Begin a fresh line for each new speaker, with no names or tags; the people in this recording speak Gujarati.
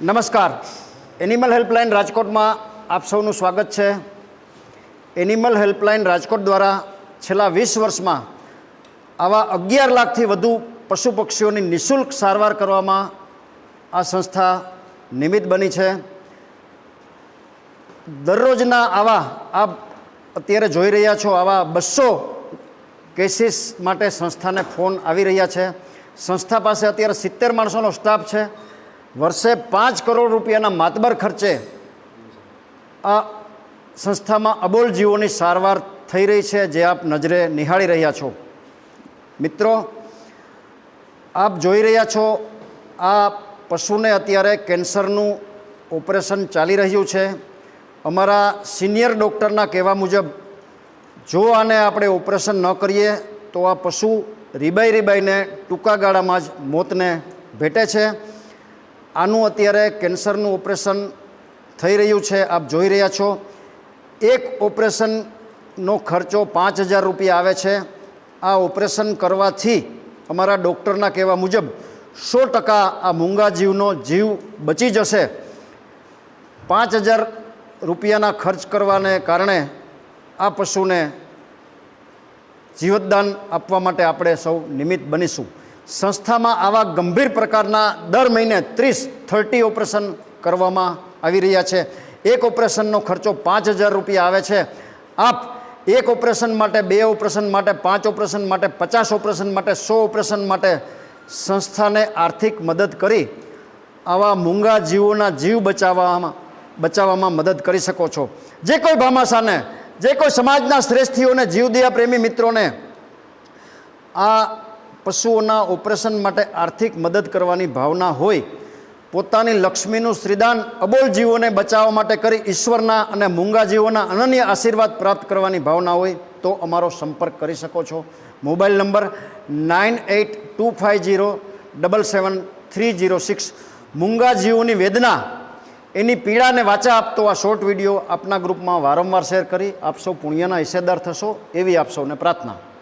નમસ્કાર. એનિમલ હેલ્પલાઇન રાજકોટમાં આપ સૌનું સ્વાગત છે. એનિમલ હેલ્પલાઇન રાજકોટ દ્વારા છેલ્લા 20 વર્ષમાં આવા 11 લાખથી વધુ પશુ પક્ષીઓની નિઃશુલ્ક સારવાર કરવામાં આ સંસ્થા નિમિત્ત બની છે. દરરોજના આવા આપ અત્યારે જોઈ રહ્યા છો આવા 200 કેસીસ માટે સંસ્થાને ફોન આવી રહ્યા છે. સંસ્થા પાસે અત્યારે 70 માણસોનો સ્ટાફ છે. વર્ષે 5 કરોડ રૂપિયાના માતબર ખર્ચે આ સંસ્થામાં અબોલ જીવોની સારવાર થઈ રહી છે, જે આપ નજરે નિહાળી રહ્યા છો. મિત્રો, આપ જોઈ રહ્યા છો આ પશુને અત્યારે કેન્સરનું ઓપરેશન ચાલી રહ્યું છે. અમારા સિનિયર ડૉક્ટરના કહેવા મુજબ જો આને આપણે ઓપરેશન ન કરીએ તો આ પશુ રીબાઈને ટૂંકા ગાળામાં જ મોતને ભેટે છે. આનું અત્યારે કેન્સરનું ઓપરેશન થઈ રહ્યું છે, આપ જોઈ રહ્યા છો. એક ઓપરેશનનો ખર્ચો 5,000 રૂપિયા આવે છે. આ ઓપરેશન કરવાથી અમારા ડૉક્ટરના કહેવા મુજબ 100% આ મૂંગા જીવનો જીવ બચી જશે. 5,000 રૂપિયાના ખર્ચ કરવાને કારણે આ પશુને જીવતદાન આપવા માટે આપણે સૌ નિમિત્ત બનીશું. સંસ્થામાં આવા ગંભીર પ્રકારના દર મહિને 30 ઓપરેશન કરવામાં આવી રહ્યા છે. એક ઓપરેશનનો ખર્ચો 5,000 રૂપિયા આવે છે. આપ એક ઓપરેશન માટે, 2 ઓપરેશન માટે, 5 ઓપરેશન માટે, 50 ઓપરેશન માટે, 100 ઓપરેશન માટે સંસ્થાને આર્થિક મદદ કરી આવા મૂંગા જીવોના જીવ બચાવવામાં મદદ કરી શકો છો. જે કોઈ ભામાશાને, જે કોઈ સમાજના શ્રેષ્ઠીઓને, જીવદયા પ્રેમી મિત્રોને આ પશુઓના ઓપરેશન માટે આર્થિક મદદ કરવાની ભાવના હોય, પોતાની લક્ષ્મીનું શ્રીદાન અબોલ જીવોને બચાવવા માટે કરી ઈશ્વરના અને મૂંગા જીવોના અનન્ય આશીર્વાદ પ્રાપ્ત કરવાની ભાવના હોય તો અમારો સંપર્ક કરી શકો છો. Mobile number 9825077306. મૂંગા જીવોની વેદના, એની પીડાને વાચા આપતો આ શોર્ટ વિડીયો આપના ગ્રુપમાં વારંવાર શેર કરી આપ સૌ પુણ્યના હિસ્સેદાર થશો એવી આપ સૌને પ્રાર્થના.